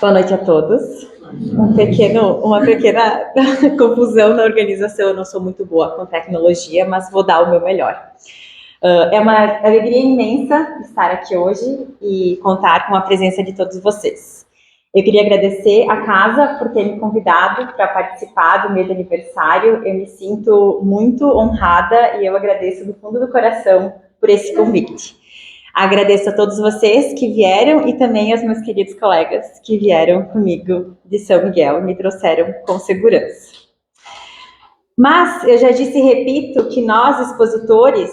Boa noite a todos. Uma pequena confusão na organização. Eu não sou muito boa com tecnologia, mas vou dar o meu melhor. É uma alegria imensa estar aqui hoje e contar com a presença de todos vocês. Eu queria agradecer à casa por ter me convidado para participar do meu aniversário. Eu me sinto muito honrada e eu agradeço do fundo do coração por esse convite. Agradeço a todos vocês que vieram e também aos meus queridos colegas que vieram comigo de São Miguel e me trouxeram com segurança. Mas eu já disse e repito que nós, expositores,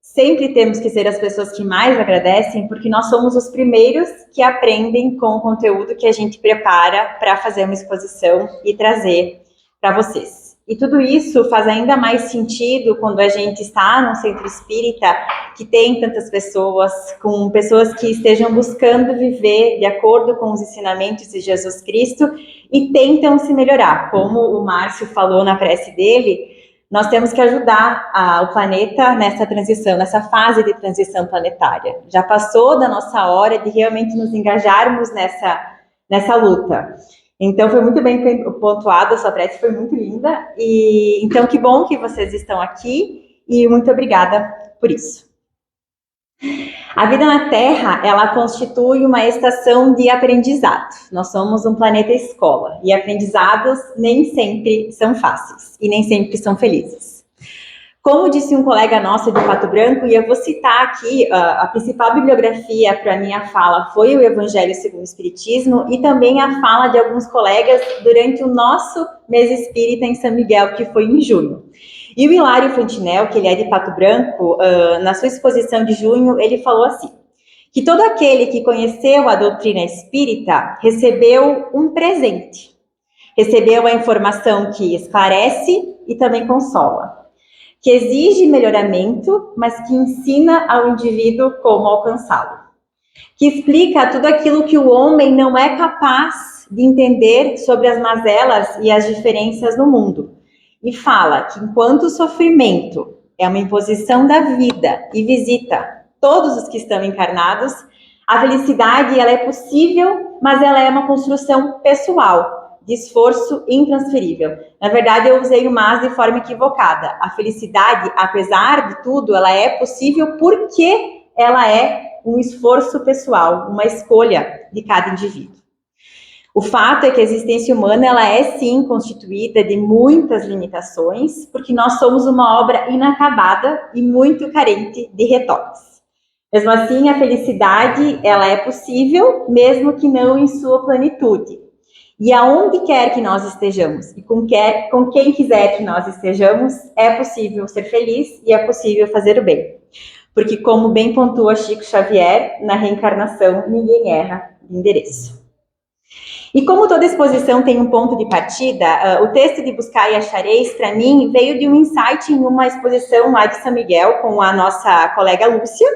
sempre temos que ser as pessoas que mais agradecem, porque nós somos os primeiros que aprendem com o conteúdo que a gente prepara para fazer uma exposição e trazer para vocês. E tudo isso faz ainda mais sentido quando a gente está num centro espírita que tem tantas pessoas, com pessoas que estejam buscando viver de acordo com os ensinamentos de Jesus Cristo e tentam se melhorar. Como o Márcio falou na prece dele, nós temos que ajudar o planeta nessa transição, nessa fase de transição planetária. Já passou da nossa hora de realmente nos engajarmos nessa luta. Então, foi muito bem pontuado, a sua prece foi muito linda. E então, que bom que vocês estão aqui e muito obrigada por isso. A vida na Terra, ela constitui uma estação de aprendizado. Nós somos um planeta escola e aprendizados nem sempre são fáceis e nem sempre são felizes. Como disse um colega nosso de Pato Branco, e eu vou citar aqui, a principal bibliografia para a minha fala foi o Evangelho segundo o Espiritismo e também a fala de alguns colegas durante o nosso mês espírita em São Miguel, que foi em junho. E o Hilário Fantinel, que ele é de Pato Branco, na sua exposição de junho, ele falou assim, que todo aquele que conheceu a doutrina espírita recebeu um presente, recebeu a informação que esclarece e também consola, que exige melhoramento, mas que ensina ao indivíduo como alcançá-lo, que explica tudo aquilo que o homem não é capaz de entender sobre as mazelas e as diferenças no mundo, e fala que enquanto o sofrimento é uma imposição da vida e visita todos os que estão encarnados, a felicidade ela é possível, mas ela é uma construção pessoal, de esforço intransferível. Na verdade, eu usei o mas de forma equivocada. A felicidade, apesar de tudo, ela é possível porque ela é um esforço pessoal, uma escolha de cada indivíduo. O fato é que a existência humana, ela é sim constituída de muitas limitações, porque nós somos uma obra inacabada e muito carente de retoques. Mesmo assim, a felicidade, ela é possível, mesmo que não em sua plenitude. E aonde quer que nós estejamos e com quem quiser que nós estejamos, é possível ser feliz e é possível fazer o bem. Porque, como bem pontua Chico Xavier, na reencarnação ninguém erra de endereço. E como toda exposição tem um ponto de partida, o texto de Buscai e Achareis, para mim, veio de um insight em uma exposição lá de São Miguel com a nossa colega Lúcia,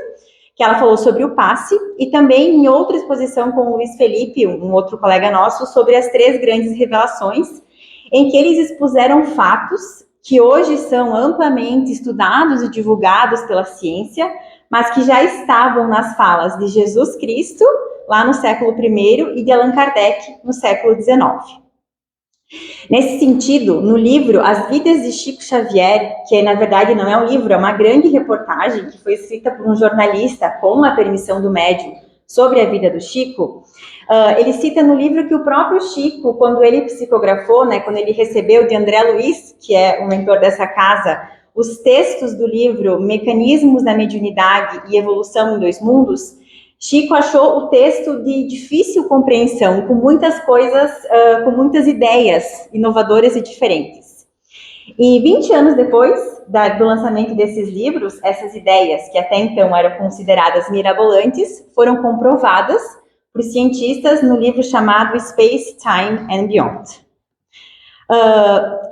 que ela falou sobre o passe, e também em outra exposição com o Luiz Felipe, um outro colega nosso, sobre as 3 grandes revelações, em que eles expuseram fatos que hoje são amplamente estudados e divulgados pela ciência, mas que já estavam nas falas de Jesus Cristo, lá no século I, e de Allan Kardec, no século XIX. Nesse sentido, no livro As Vidas de Chico Xavier, que na verdade não é um livro, é uma grande reportagem que foi escrita por um jornalista com a permissão do médium sobre a vida do Chico, ele cita no livro que o próprio Chico, quando ele psicografou, quando ele recebeu de André Luiz, que é o mentor dessa casa, os textos do livro Mecanismos da Mediunidade e Evolução em Dois Mundos, Chico achou o texto de difícil compreensão, com muitas coisas, com muitas ideias inovadoras e diferentes. E 20 anos depois do lançamento desses livros, essas ideias, que até então eram consideradas mirabolantes, foram comprovadas por cientistas no livro chamado Space, Time and Beyond.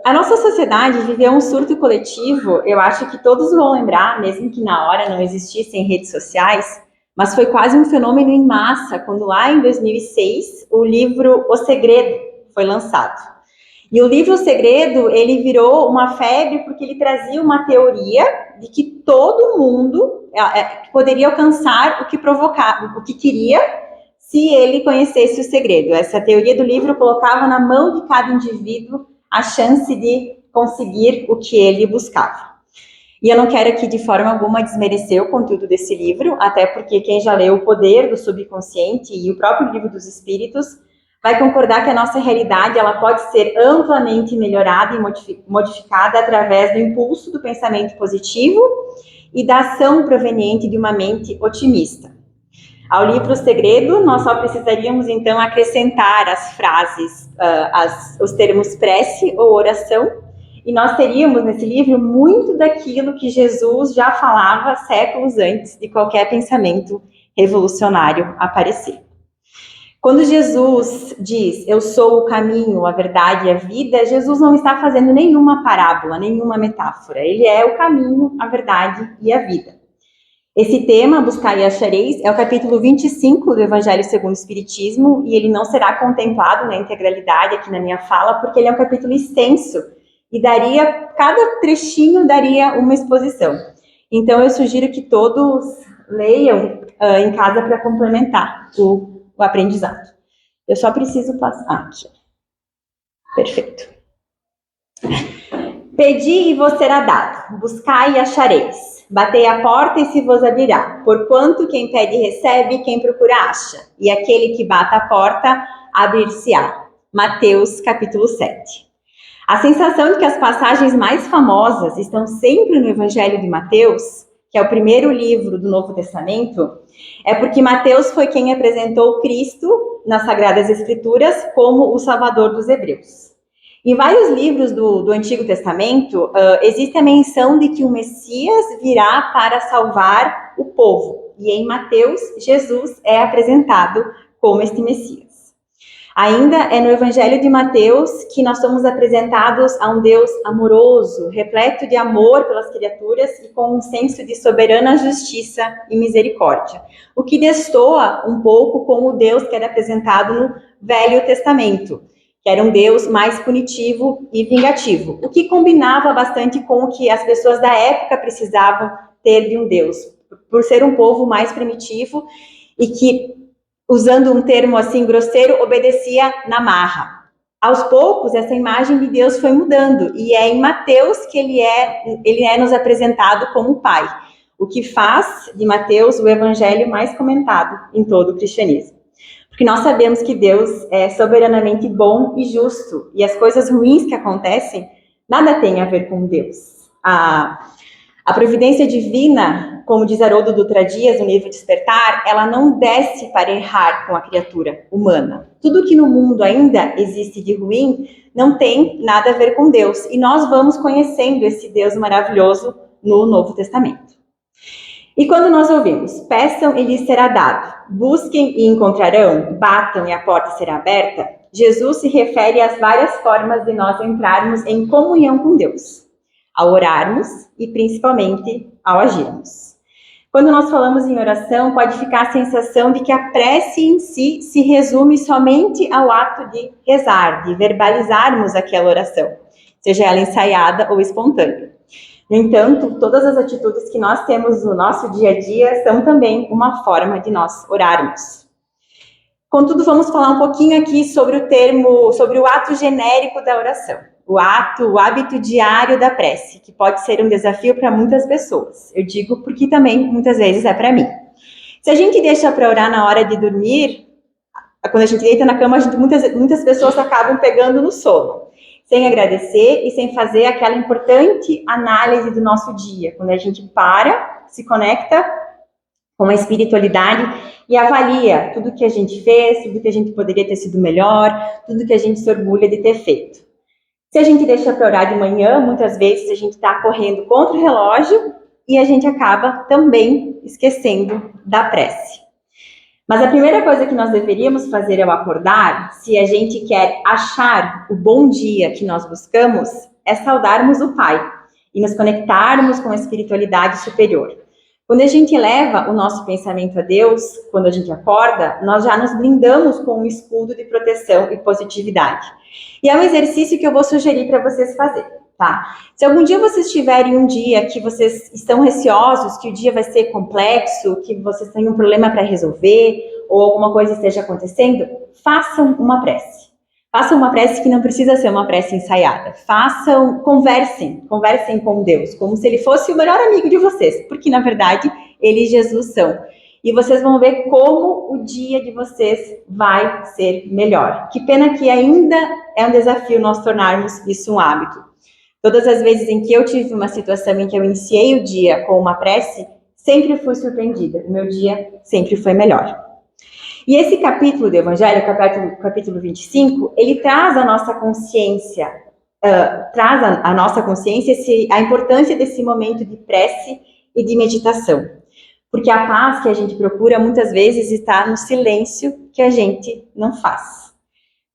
A nossa sociedade viveu um surto coletivo, eu acho que todos vão lembrar, mesmo que na hora não existissem redes sociais, mas foi quase um fenômeno em massa, quando lá em 2006, o livro O Segredo foi lançado. E o livro O Segredo, ele virou uma febre porque ele trazia uma teoria de que todo mundo poderia alcançar o que queria, se ele conhecesse o segredo. Essa teoria do livro colocava na mão de cada indivíduo a chance de conseguir o que ele buscava. E eu não quero aqui de forma alguma desmerecer o conteúdo desse livro, até porque quem já leu O Poder do Subconsciente e o próprio Livro dos Espíritos vai concordar que a nossa realidade ela pode ser amplamente melhorada e modificada através do impulso do pensamento positivo e da ação proveniente de uma mente otimista. Ao livro O Segredo, nós só precisaríamos então acrescentar as frases, os termos prece ou oração, e nós teríamos nesse livro muito daquilo que Jesus já falava séculos antes de qualquer pensamento revolucionário aparecer. Quando Jesus diz, eu sou o caminho, a verdade e a vida, Jesus não está fazendo nenhuma parábola, nenhuma metáfora. Ele é o caminho, a verdade e a vida. Esse tema, buscar e achareis, é o capítulo 25 do Evangelho segundo o Espiritismo, e ele não será contemplado na integralidade aqui na minha fala, porque ele é um capítulo extenso, e cada trechinho daria uma exposição. Então, eu sugiro que todos leiam em casa para complementar o aprendizado. Eu só preciso passar aqui. Perfeito. Pedi e vos será dado, buscai e achareis. Batei a porta e se vos abrirá. Porquanto quem pede recebe, quem procura acha. E aquele que bata a porta, abrir-se-á. Mateus, capítulo 7. A sensação de que as passagens mais famosas estão sempre no Evangelho de Mateus, que é o primeiro livro do Novo Testamento, é porque Mateus foi quem apresentou Cristo nas Sagradas Escrituras como o Salvador dos Hebreus. Em vários livros do Antigo Testamento, existe a menção de que o Messias virá para salvar o povo. E em Mateus, Jesus é apresentado como este Messias. Ainda é no Evangelho de Mateus que nós somos apresentados a um Deus amoroso, repleto de amor pelas criaturas e com um senso de soberana justiça e misericórdia. O que destoa um pouco com o Deus que era apresentado no Velho Testamento, que era um Deus mais punitivo e vingativo, o que combinava bastante com o que as pessoas da época precisavam ter de um Deus, por ser um povo mais primitivo e que, usando um termo assim grosseiro, obedecia na marra. Aos poucos, essa imagem de Deus foi mudando, e é em Mateus que ele é nos apresentado como Pai, o que faz de Mateus o evangelho mais comentado em todo o cristianismo. Porque nós sabemos que Deus é soberanamente bom e justo, e as coisas ruins que acontecem nada tem a ver com Deus. A providência divina, como diz Haroldo Dutra Dias no livro Despertar, ela não desce para errar com a criatura humana. Tudo que no mundo ainda existe de ruim não tem nada a ver com Deus. E nós vamos conhecendo esse Deus maravilhoso no Novo Testamento. E quando nós ouvimos, peçam e lhes será dado, busquem e encontrarão, batam e a porta será aberta, Jesus se refere às várias formas de nós entrarmos em comunhão com Deus, ao orarmos e principalmente ao agirmos. Quando nós falamos em oração, pode ficar a sensação de que a prece em si se resume somente ao ato de rezar, de verbalizarmos aquela oração, seja ela ensaiada ou espontânea. No entanto, todas as atitudes que nós temos no nosso dia a dia são também uma forma de nós orarmos. Contudo, vamos falar um pouquinho aqui sobre o ato genérico da oração. O hábito diário da prece, que pode ser um desafio para muitas pessoas. Eu digo porque também muitas vezes é para mim. Se a gente deixa para orar na hora de dormir, quando a gente deita na cama, muitas pessoas acabam pegando no sono, sem agradecer e sem fazer aquela importante análise do nosso dia, quando a gente para, se conecta com a espiritualidade e avalia tudo que a gente fez, tudo que a gente poderia ter sido melhor, tudo que a gente se orgulha de ter feito. Se a gente deixa para orar de manhã, muitas vezes a gente está correndo contra o relógio e a gente acaba também esquecendo da prece. Mas a primeira coisa que nós deveríamos fazer ao acordar, se a gente quer achar o bom dia que nós buscamos, é saudarmos o Pai e nos conectarmos com a espiritualidade superior. Quando a gente eleva o nosso pensamento a Deus, quando a gente acorda, nós já nos blindamos com um escudo de proteção e positividade. E é um exercício que eu vou sugerir para vocês fazerem, tá? Se algum dia vocês tiverem um dia que vocês estão receosos, que o dia vai ser complexo, que vocês têm um problema para resolver, ou alguma coisa esteja acontecendo, façam uma prece. Façam uma prece que não precisa ser uma prece ensaiada. Conversem com Deus, como se Ele fosse o melhor amigo de vocês, porque na verdade Ele e Jesus são. E vocês vão ver como o dia de vocês vai ser melhor. Que pena que ainda é um desafio nós tornarmos isso um hábito. Todas as vezes em que eu tive uma situação em que eu iniciei o dia com uma prece, sempre fui surpreendida. O meu dia sempre foi melhor. E esse capítulo do Evangelho, capítulo 25, ele traz à nossa consciência, a importância desse momento de prece e de meditação. Porque a paz que a gente procura muitas vezes está no silêncio que a gente não faz.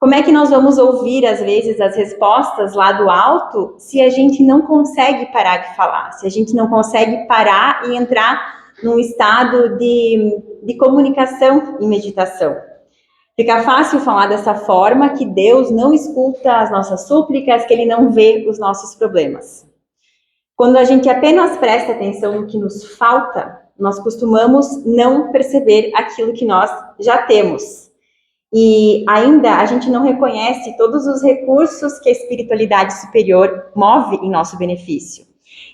Como é que nós vamos ouvir, às vezes, as respostas lá do alto se a gente não consegue parar de falar, se a gente não consegue parar e entrar num estado de comunicação e meditação? Fica fácil falar dessa forma que Deus não escuta as nossas súplicas, que Ele não vê os nossos problemas. Quando a gente apenas presta atenção no que nos falta, nós costumamos não perceber aquilo que nós já temos. E ainda a gente não reconhece todos os recursos que a espiritualidade superior move em nosso benefício.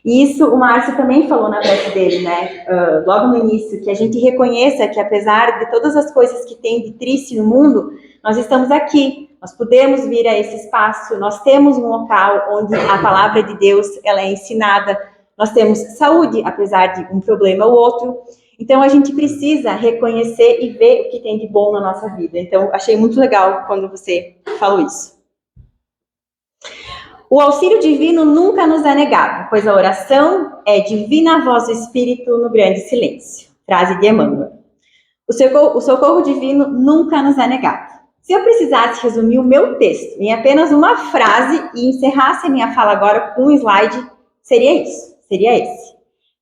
E isso o Márcio também falou na prece dele, né? Logo no início, que a gente reconheça que apesar de todas as coisas que tem de triste no mundo, nós estamos aqui. Nós podemos vir a esse espaço, nós temos um local onde a palavra de Deus ela é ensinada, nós temos saúde, apesar de um problema ou outro. Então, a gente precisa reconhecer e ver o que tem de bom na nossa vida. Então, achei muito legal quando você falou isso. O auxílio divino nunca nos é negado, pois a oração é divina voz do Espírito no grande silêncio. Frase de Emmanuel. O socorro divino nunca nos é negado. Se eu precisasse resumir o meu texto em apenas uma frase e encerrasse a minha fala agora com um slide, seria esse.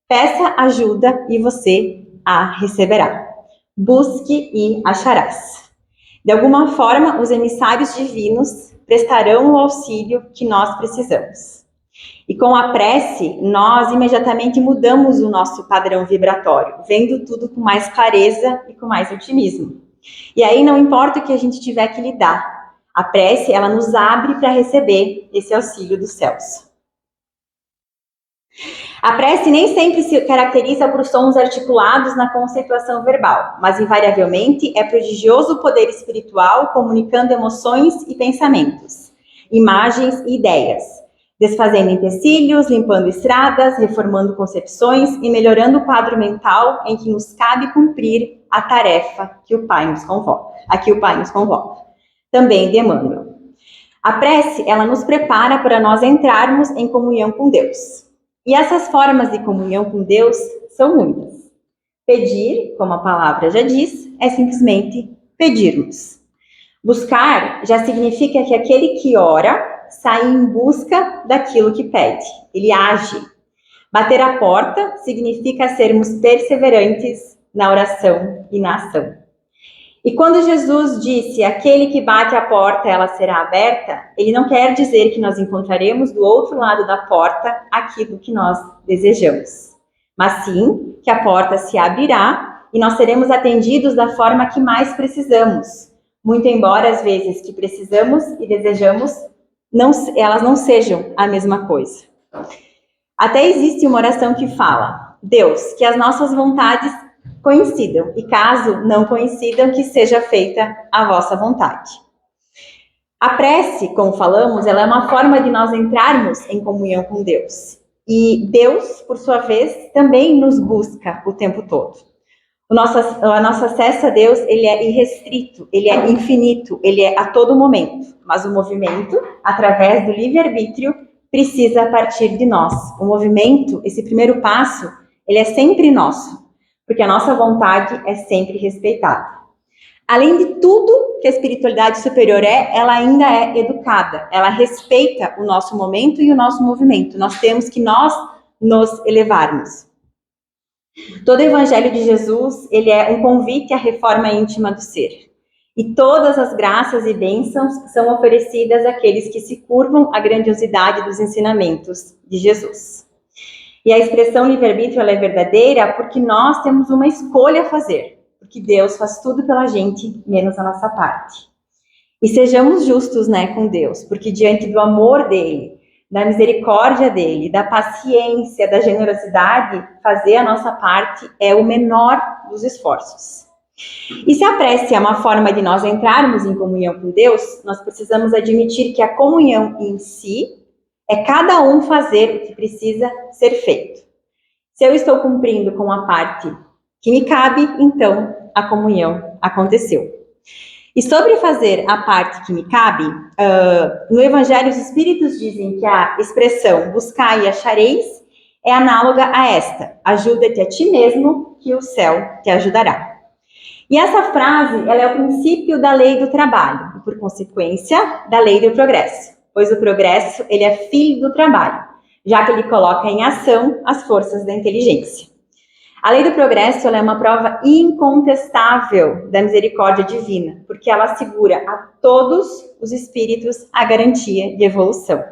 Peça ajuda e você a receberá. Busque e acharás. De alguma forma, os emissários divinos prestarão o auxílio que nós precisamos. E com a prece, nós imediatamente mudamos o nosso padrão vibratório, vendo tudo com mais clareza e com mais otimismo. E aí não importa o que a gente tiver que lidar, a prece, ela nos abre para receber esse auxílio dos céus. A prece nem sempre se caracteriza por sons articulados na conceituação verbal, mas invariavelmente é prodigioso poder espiritual comunicando emoções e pensamentos, imagens e ideias, desfazendo empecilhos, limpando estradas, reformando concepções e melhorando o quadro mental em que nos cabe cumprir a tarefa que o Pai nos convoca. Aqui o Pai nos convoca. Também de Emmanuel. A prece, ela nos prepara para nós entrarmos em comunhão com Deus. E essas formas de comunhão com Deus são muitas. Pedir, como a palavra já diz, é simplesmente pedirmos. Buscar já significa que aquele que ora sai em busca daquilo que pede. Ele age. Bater a porta significa sermos perseverantes na oração e na ação. E quando Jesus disse, aquele que bate a porta, ela será aberta, ele não quer dizer que nós encontraremos do outro lado da porta aquilo que nós desejamos, mas sim que a porta se abrirá e nós seremos atendidos da forma que mais precisamos, muito embora às vezes que precisamos e desejamos, elas não sejam a mesma coisa. Até existe uma oração que fala, Deus, que as nossas vontades coincidam, e caso não coincidam, que seja feita a vossa vontade. A prece, como falamos, ela é uma forma de nós entrarmos em comunhão com Deus. E Deus, por sua vez, também nos busca o tempo todo. O nosso acesso a Deus, ele é irrestrito, ele é infinito, ele é a todo momento. Mas o movimento, através do livre-arbítrio, precisa partir de nós. O movimento, esse primeiro passo, ele é sempre nosso. Porque a nossa vontade é sempre respeitada. Além de tudo que a espiritualidade superior ela ainda é educada. Ela respeita o nosso momento e o nosso movimento. Nós temos que nos elevarmos. Todo o Evangelho de Jesus, ele é um convite à reforma íntima do ser. E todas as graças e bênçãos são oferecidas àqueles que se curvam à grandiosidade dos ensinamentos de Jesus. E a expressão livre-arbítrio ela é verdadeira porque nós temos uma escolha a fazer. porque Deus faz tudo pela gente, menos a nossa parte. E sejamos justos, né, com Deus, porque diante do amor dele, da misericórdia dele, da paciência, da generosidade, fazer a nossa parte é o menor dos esforços. E se a prece é uma forma de nós entrarmos em comunhão com Deus, nós precisamos admitir que a comunhão em si é cada um fazer o que precisa ser feito. Se eu estou cumprindo com a parte que me cabe, então a comunhão aconteceu. E sobre fazer a parte que me cabe, no Evangelho os Espíritos dizem que a expressão buscai e achareis é análoga a esta: ajuda-te a ti mesmo, que o céu te ajudará. E essa frase, ela é o princípio da lei do trabalho, e por consequência, da lei do progresso, pois o progresso, ele é filho do trabalho, já que ele coloca em ação as forças da inteligência. A lei do progresso, ela é uma prova incontestável da misericórdia divina, porque ela assegura a todos os espíritos a garantia de evolução.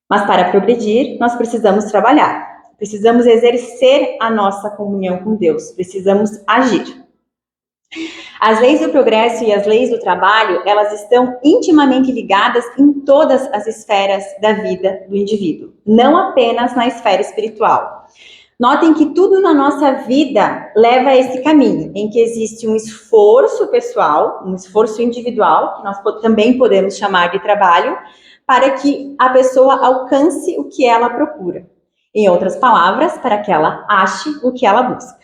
Mas para progredir, nós precisamos trabalhar, precisamos exercer a nossa comunhão com Deus, precisamos agir. As leis do progresso e as leis do trabalho, elas estão intimamente ligadas em todas as esferas da vida do indivíduo, não apenas na esfera espiritual. Notem que tudo na nossa vida leva a esse caminho, em que existe um esforço pessoal, um esforço individual, que nós também podemos chamar de trabalho, para que a pessoa alcance o que ela procura. Em outras palavras, para que ela ache o que ela busca.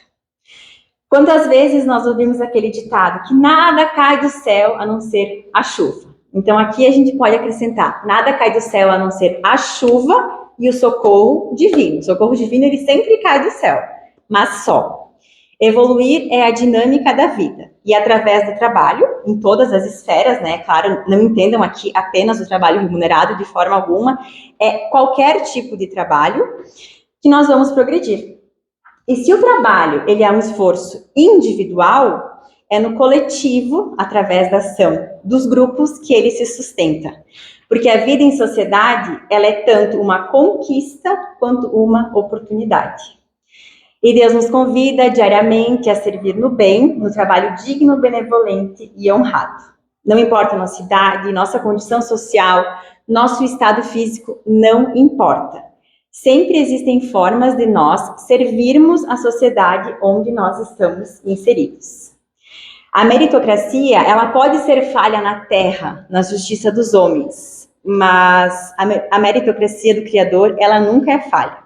Quantas vezes nós ouvimos aquele ditado que nada cai do céu a não ser a chuva? Então aqui a gente pode acrescentar, nada cai do céu a não ser a chuva e o socorro divino. O socorro divino, ele sempre cai do céu, mas só. Evoluir é a dinâmica da vida. E através do trabalho, em todas as esferas, né? Claro, não entendam aqui apenas o trabalho remunerado de forma alguma, é qualquer tipo de trabalho que nós vamos progredir. E se o trabalho, ele é um esforço individual, é no coletivo, através da ação dos grupos, que ele se sustenta. Porque a vida em sociedade, ela é tanto uma conquista quanto uma oportunidade. E Deus nos convida diariamente a servir no bem, no trabalho digno, benevolente e honrado. Não importa a nossa idade, nossa condição social, nosso estado físico, não importa. Sempre existem formas de nós servirmos a sociedade onde nós estamos inseridos. A meritocracia, ela pode ser falha na terra, na justiça dos homens, mas a meritocracia do Criador, ela nunca é falha.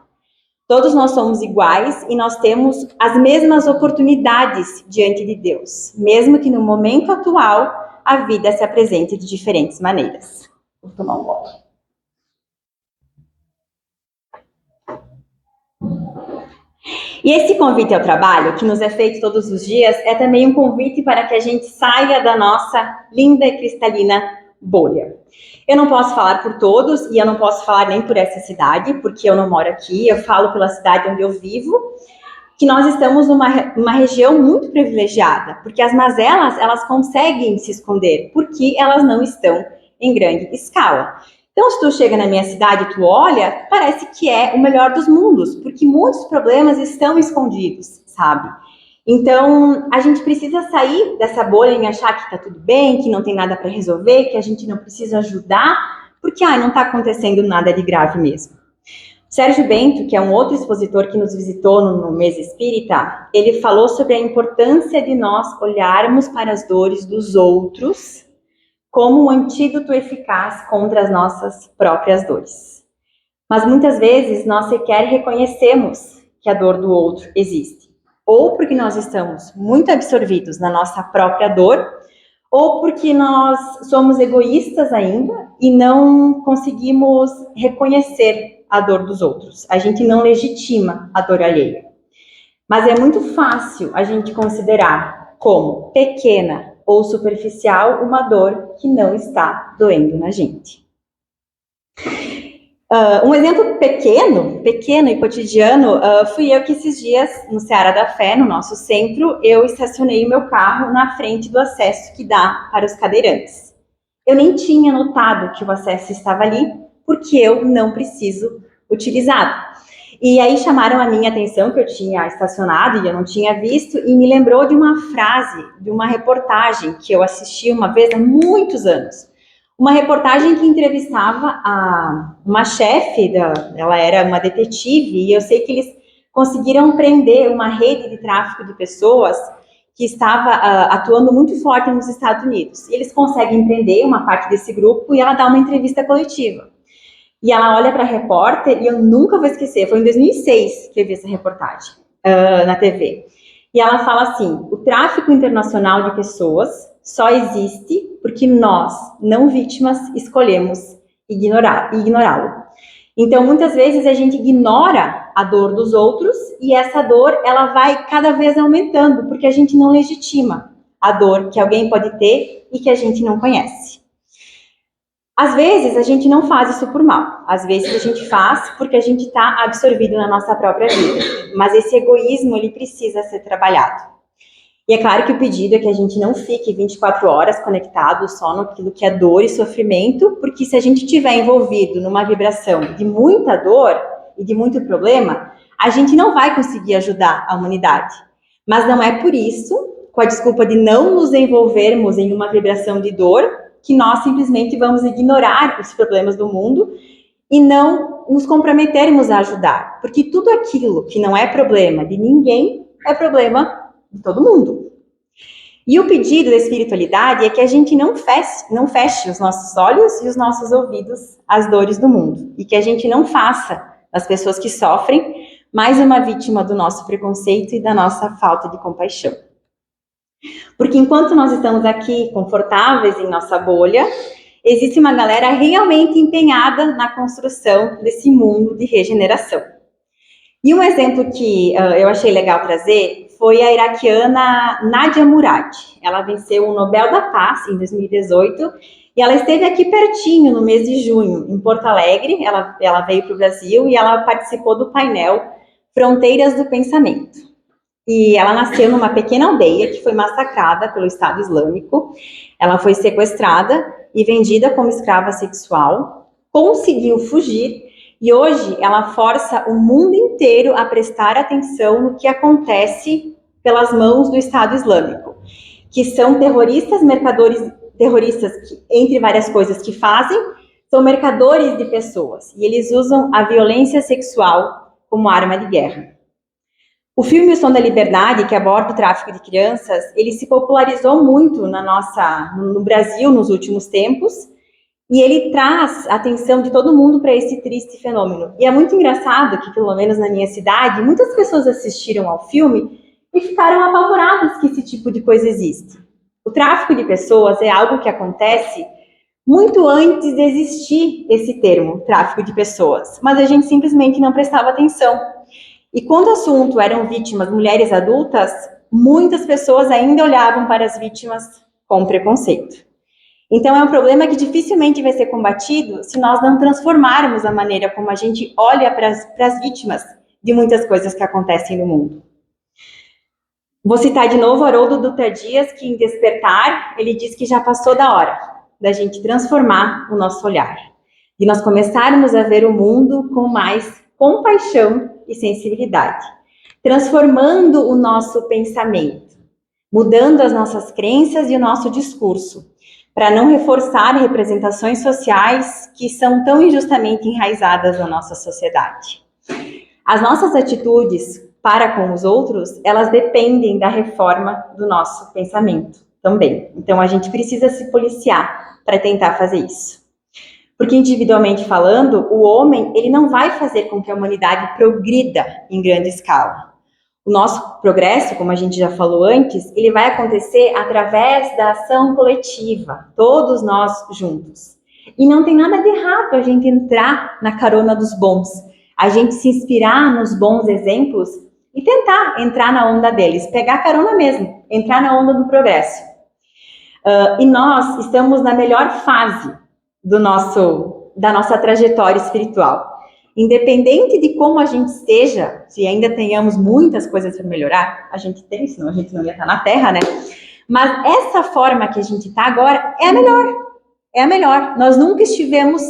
Todos nós somos iguais e nós temos as mesmas oportunidades diante de Deus, mesmo que no momento atual a vida se apresente de diferentes maneiras. Vou tomar um gole. E esse convite ao trabalho, que nos é feito todos os dias, é também um convite para que a gente saia da nossa linda e cristalina bolha. Eu não posso falar por todos e eu não posso falar nem por essa cidade, porque eu não moro aqui, eu falo pela cidade onde eu vivo, que nós estamos numa região muito privilegiada, porque as mazelas, elas conseguem se esconder, porque elas não estão em grande escala. Então, se tu chega na minha cidade e tu olha, parece que é o melhor dos mundos, porque muitos problemas estão escondidos, sabe? Então, a gente precisa sair dessa bolha em achar que tá tudo bem, que não tem nada para resolver, que a gente não precisa ajudar, porque não tá acontecendo nada de grave mesmo. Sérgio Bento, que é um outro expositor que nos visitou no mês espírita, ele falou sobre a importância de nós olharmos para as dores dos outros como um antídoto eficaz contra as nossas próprias dores. Mas muitas vezes nós sequer reconhecemos que a dor do outro existe. Ou porque nós estamos muito absorvidos na nossa própria dor, ou porque nós somos egoístas ainda e não conseguimos reconhecer a dor dos outros. A gente não legitima a dor alheia. Mas é muito fácil a gente considerar como pequena ou superficial uma dor que não está doendo na gente. Um exemplo pequeno e cotidiano, fui eu que esses dias, no Seara da Fé, no nosso centro, eu estacionei o meu carro na frente do acesso que dá para os cadeirantes. Eu nem tinha notado que o acesso estava ali, porque eu não preciso utilizá-lo. E aí chamaram a minha atenção, que eu tinha estacionado e eu não tinha visto, e me lembrou de uma frase, de uma reportagem que eu assisti uma vez há muitos anos. Uma reportagem que entrevistava uma chefe, ela era uma detetive, e eu sei que eles conseguiram prender uma rede de tráfico de pessoas que estava atuando muito forte nos Estados Unidos. E eles conseguem prender uma parte desse grupo e ela dá uma entrevista coletiva. E ela olha para a repórter, e eu nunca vou esquecer, foi em 2006 que eu vi essa reportagem na TV. E ela fala assim: o tráfico internacional de pessoas só existe porque nós, não vítimas, escolhemos ignorá-lo. Então, muitas vezes a gente ignora a dor dos outros e essa dor, ela vai cada vez aumentando, porque a gente não legitima a dor que alguém pode ter e que a gente não conhece. Às vezes a gente não faz isso por mal, às vezes a gente faz porque a gente está absorvido na nossa própria vida, mas esse egoísmo, ele precisa ser trabalhado. E é claro que o pedido é que a gente não fique 24 horas conectado só naquilo que é dor e sofrimento, porque se a gente estiver envolvido numa vibração de muita dor e de muito problema, a gente não vai conseguir ajudar a humanidade. Mas não é por isso, com a desculpa de não nos envolvermos em uma vibração de dor, que nós simplesmente vamos ignorar os problemas do mundo e não nos comprometermos a ajudar. Porque tudo aquilo que não é problema de ninguém é problema de todo mundo. E o pedido da espiritualidade é que a gente não feche os nossos olhos e os nossos ouvidos às dores do mundo. E que a gente não faça das pessoas que sofrem mais uma vítima do nosso preconceito e da nossa falta de compaixão. Porque enquanto nós estamos aqui confortáveis em nossa bolha, existe uma galera realmente empenhada na construção desse mundo de regeneração. E um exemplo que eu achei legal trazer foi a iraquiana Nadia Murad. Ela venceu o Nobel da Paz em 2018 e ela esteve aqui pertinho no mês de junho, em Porto Alegre. Ela veio para o Brasil e ela participou do painel Fronteiras do Pensamento. E ela nasceu numa pequena aldeia que foi massacrada pelo Estado Islâmico. Ela foi sequestrada e vendida como escrava sexual, conseguiu fugir e hoje ela força o mundo inteiro a prestar atenção no que acontece pelas mãos do Estado Islâmico, que são terroristas que, entre várias coisas que fazem, são mercadores de pessoas e eles usam a violência sexual como arma de guerra. O filme O Som da Liberdade, que aborda o tráfico de crianças, ele se popularizou muito no Brasil nos últimos tempos, e ele traz a atenção de todo mundo para esse triste fenômeno. E é muito engraçado que, pelo menos na minha cidade, muitas pessoas assistiram ao filme e ficaram apavoradas que esse tipo de coisa existe. O tráfico de pessoas é algo que acontece muito antes de existir esse termo, tráfico de pessoas, mas a gente simplesmente não prestava atenção. E quando o assunto eram vítimas, mulheres adultas, muitas pessoas ainda olhavam para as vítimas com preconceito. Então é um problema que dificilmente vai ser combatido se nós não transformarmos a maneira como a gente olha para as vítimas de muitas coisas que acontecem no mundo. Vou citar de novo Haroldo Dutra Dias, que em Despertar, ele diz que já passou da hora da gente transformar o nosso olhar, de nós começarmos a ver o mundo com mais compaixão e sensibilidade, transformando o nosso pensamento, mudando as nossas crenças e o nosso discurso, para não reforçar representações sociais que são tão injustamente enraizadas na nossa sociedade. As nossas atitudes para com os outros, elas dependem da reforma do nosso pensamento também. Então, a gente precisa se policiar para tentar fazer isso. Porque, individualmente falando, o homem, ele não vai fazer com que a humanidade progrida em grande escala. O nosso progresso, como a gente já falou antes, ele vai acontecer através da ação coletiva, todos nós juntos. E não tem nada de errado a gente entrar na carona dos bons, a gente se inspirar nos bons exemplos e tentar entrar na onda deles, pegar carona mesmo, entrar na onda do progresso. E nós estamos na melhor fase da nossa trajetória espiritual. Independente de como a gente esteja, se ainda tenhamos muitas coisas para melhorar, a gente tem, senão a gente não ia estar na Terra, né? Mas essa forma que a gente está agora é a melhor. É a melhor. Nós nunca estivemos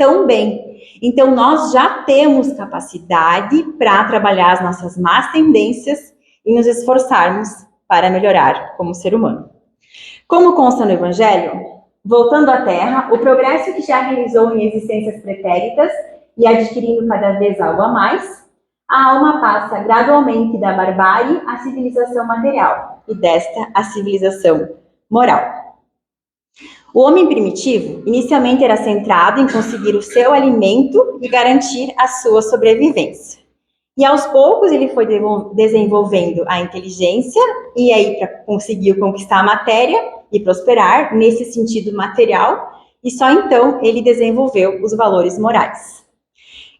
tão bem. Então, nós já temos capacidade para trabalhar as nossas más tendências e nos esforçarmos para melhorar como ser humano. Como consta no Evangelho, voltando à Terra, o progresso que já realizou em existências pretéritas e adquirindo cada vez algo a mais, a alma passa gradualmente da barbárie à civilização material e desta à civilização moral. O homem primitivo inicialmente era centrado em conseguir o seu alimento e garantir a sua sobrevivência. E aos poucos ele foi desenvolvendo a inteligência e aí conseguiu conquistar a matéria e prosperar nesse sentido material, e só então ele desenvolveu os valores morais.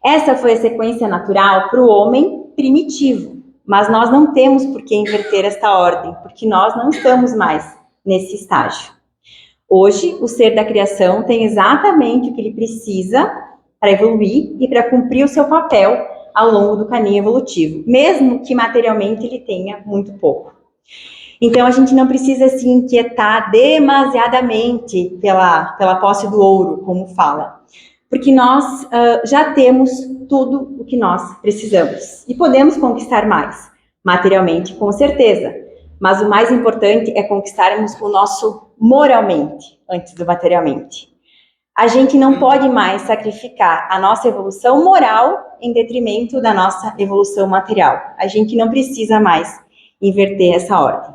Essa foi a sequência natural para o homem primitivo, mas nós não temos por que inverter esta ordem, porque nós não estamos mais nesse estágio. Hoje, o ser da criação tem exatamente o que ele precisa para evoluir e para cumprir o seu papel ao longo do caminho evolutivo, mesmo que materialmente ele tenha muito pouco. Então, a gente não precisa se inquietar demasiadamente pela posse do ouro, como fala, porque nós já temos tudo o que nós precisamos e podemos conquistar mais, materialmente, com certeza. Mas o mais importante é conquistarmos o nosso moralmente, antes do materialmente. A gente não pode mais sacrificar a nossa evolução moral em detrimento da nossa evolução material. A gente não precisa mais inverter essa ordem.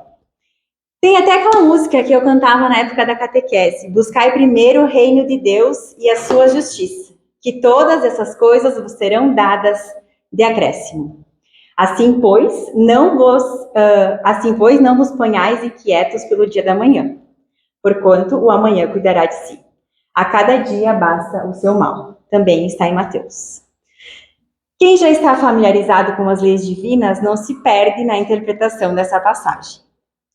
Tem até aquela música que eu cantava na época da catequese: buscai primeiro o reino de Deus e a sua justiça, que todas essas coisas vos serão dadas de acréscimo. Assim, pois, não vos ponhais inquietos pelo dia da manhã, porquanto o amanhã cuidará de si. A cada dia basta o seu mal. Também está em Mateus. Quem já está familiarizado com as leis divinas não se perde na interpretação dessa passagem.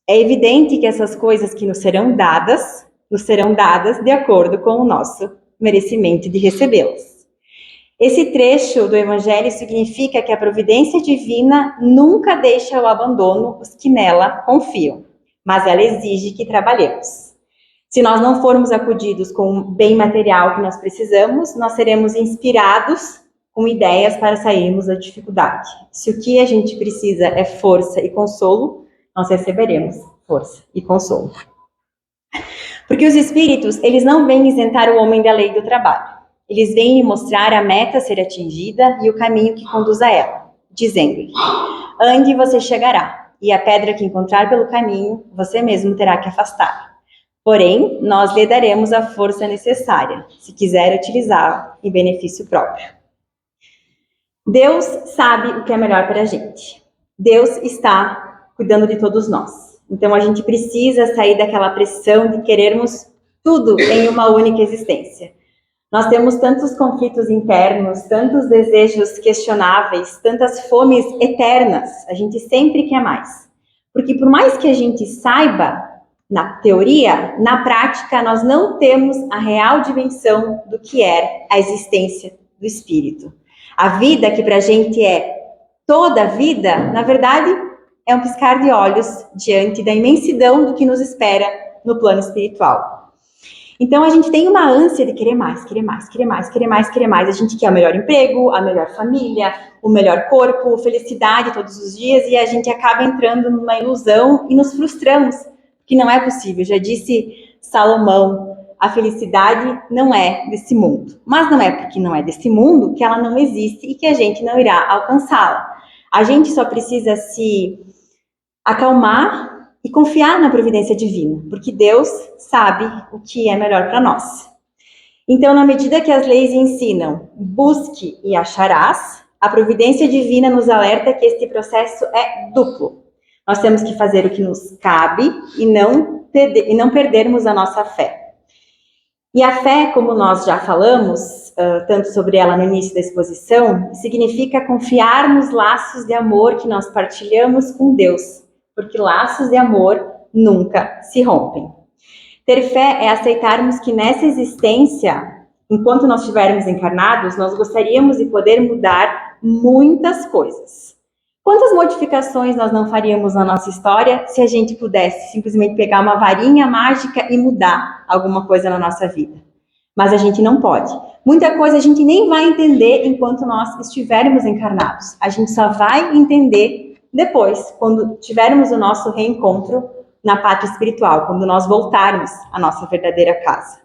É evidente que essas coisas que nos serão dadas de acordo com o nosso merecimento de recebê-las. Esse trecho do Evangelho significa que a providência divina nunca deixa ao abandono os que nela confiam, mas ela exige que trabalhemos. Se nós não formos acudidos com o bem material que nós precisamos, nós seremos inspirados com ideias para sairmos da dificuldade. Se o que a gente precisa é força e consolo, nós receberemos força e consolo. Porque os espíritos, eles não vêm isentar o homem da lei do trabalho. Eles vêm lhe mostrar a meta a ser atingida e o caminho que conduz a ela, dizendo-lhe: ande e você chegará, e a pedra que encontrar pelo caminho, você mesmo terá que afastar. Porém, nós lhe daremos a força necessária, se quiser utilizá-la em benefício próprio. Deus sabe o que é melhor para a gente. Deus está cuidando de todos nós. Então, a gente precisa sair daquela pressão de querermos tudo em uma única existência. Nós temos tantos conflitos internos, tantos desejos questionáveis, tantas fomes eternas. A gente sempre quer mais. Porque por mais que a gente saiba, na teoria, na prática, nós não temos a real dimensão do que é a existência do espírito. A vida que para a gente é toda a vida, na verdade, é um piscar de olhos diante da imensidão do que nos espera no plano espiritual. Então, a gente tem uma ânsia de querer mais, querer mais, querer mais, querer mais, querer mais. A gente quer o melhor emprego, a melhor família, o melhor corpo, felicidade todos os dias, e a gente acaba entrando numa ilusão e nos frustramos, que não é possível. Já disse Salomão, a felicidade não é desse mundo. Mas não é porque não é desse mundo que ela não existe e que a gente não irá alcançá-la. A gente só precisa se acalmar e confiar na providência divina, porque Deus sabe o que é melhor para nós. Então, na medida que as leis ensinam, busque e acharás, a providência divina nos alerta que este processo é duplo. Nós temos que fazer o que nos cabe e não perdermos a nossa fé. E a fé, como nós já falamos, tanto sobre ela no início da exposição, significa confiar nos laços de amor que nós partilhamos com Deus, porque laços de amor nunca se rompem. Ter fé é aceitarmos que nessa existência, enquanto nós estivermos encarnados, nós gostaríamos de poder mudar muitas coisas. Quantas modificações nós não faríamos na nossa história se a gente pudesse simplesmente pegar uma varinha mágica e mudar alguma coisa na nossa vida? Mas a gente não pode, Muita coisa a gente nem vai entender enquanto nós estivermos encarnados. A gente só vai entender depois, quando tivermos o nosso reencontro na pátria espiritual, quando nós voltarmos à nossa verdadeira casa.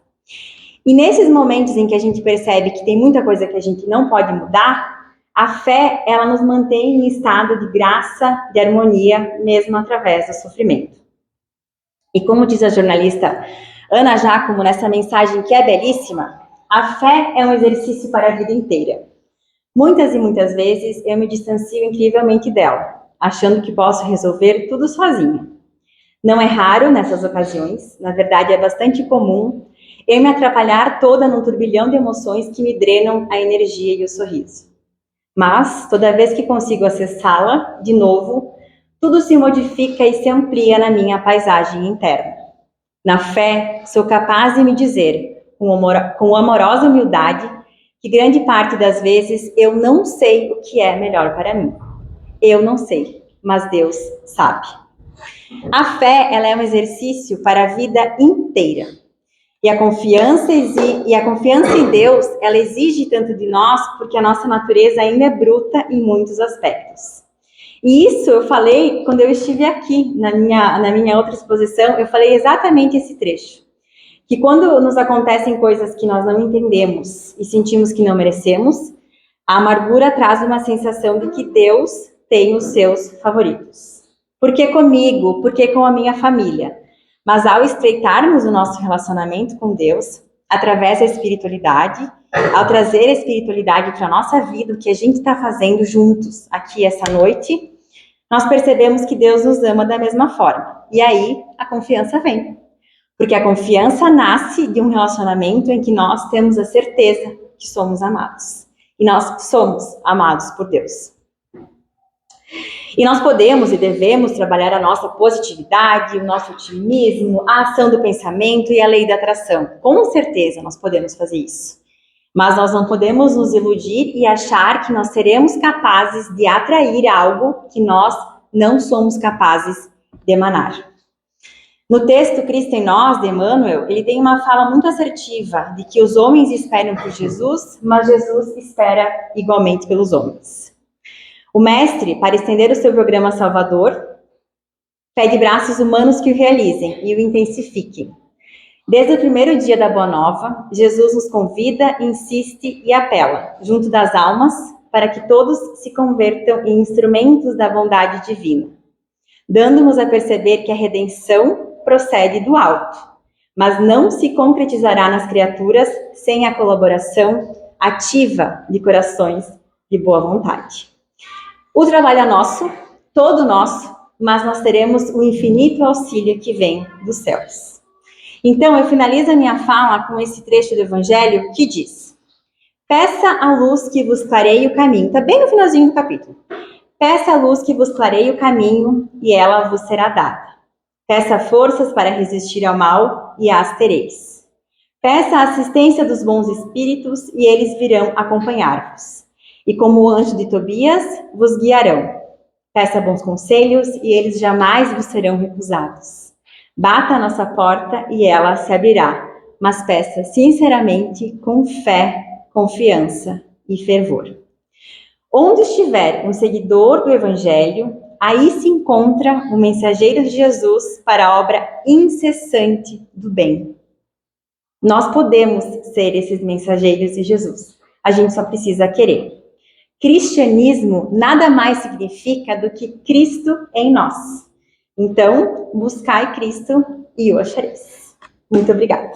E nesses momentos em que a gente percebe que tem muita coisa que a gente não pode mudar, a fé, ela nos mantém em estado de graça, de harmonia, mesmo através do sofrimento. E como diz a jornalista Ana Giacomo nessa mensagem que é belíssima, a fé é um exercício para a vida inteira. Muitas e muitas vezes eu me distancio incrivelmente dela, achando que posso resolver tudo sozinha. Não é raro nessas ocasiões, na verdade é bastante comum, eu me atrapalhar toda num turbilhão de emoções que me drenam a energia e o sorriso. Mas, toda vez que consigo acessá-la, de novo, tudo se modifica e se amplia na minha paisagem interna. Na fé, sou capaz de me dizer, com amorosa humildade, que grande parte das vezes eu não sei o que é melhor para mim. Eu não sei, mas Deus sabe. A fé, ela é um exercício para a vida inteira. E a confiança em Deus, ela exige tanto de nós, porque a nossa natureza ainda é bruta em muitos aspectos. E isso eu falei quando eu estive aqui, na minha outra exposição, eu falei exatamente esse trecho. Que quando nos acontecem coisas que nós não entendemos e sentimos que não merecemos, a amargura traz uma sensação de que Deus tem os seus favoritos. Por que comigo? Por que com a minha família? Mas ao estreitarmos o nosso relacionamento com Deus, através da espiritualidade, ao trazer a espiritualidade para a nossa vida, o que a gente está fazendo juntos aqui essa noite, nós percebemos que Deus nos ama da mesma forma. E aí a confiança vem. Porque a confiança nasce de um relacionamento em que nós temos a certeza que somos amados. E nós somos amados por Deus. E nós podemos e devemos trabalhar a nossa positividade, o nosso otimismo, a ação do pensamento e a lei da atração. Com certeza nós podemos fazer isso. Mas nós não podemos nos iludir e achar que nós seremos capazes de atrair algo que nós não somos capazes de emanar. No texto Cristo em Nós, de Emmanuel, ele tem uma fala muito assertiva de que os homens esperam por Jesus, mas Jesus espera igualmente pelos homens. O mestre, para estender o seu programa salvador, pede braços humanos que o realizem e o intensifiquem. Desde o primeiro dia da Boa Nova, Jesus nos convida, insiste e apela, junto das almas, para que todos se convertam em instrumentos da bondade divina, dando-nos a perceber que a redenção procede do alto, mas não se concretizará nas criaturas sem a colaboração ativa de corações de boa vontade. O trabalho é nosso, todo nosso, mas nós teremos o infinito auxílio que vem dos céus. Então, eu finalizo a minha fala com esse trecho do Evangelho que diz: peça a luz que vos clareie o caminho. Está bem no finalzinho do capítulo. Peça a luz que vos clareie o caminho e ela vos será dada. Peça forças para resistir ao mal e as tereis. Peça a assistência dos bons espíritos e eles virão acompanhar-vos. E como o anjo de Tobias, vos guiarão. Peça bons conselhos e eles jamais vos serão recusados. Bata a nossa porta e ela se abrirá, mas peça sinceramente, com fé, confiança e fervor. Onde estiver um seguidor do Evangelho, aí se encontra o mensageiro de Jesus para a obra incessante do bem. Nós podemos ser esses mensageiros de Jesus. A gente só precisa querer. Cristianismo nada mais significa do que Cristo em nós. Então, buscai Cristo e o achareis. Muito obrigada.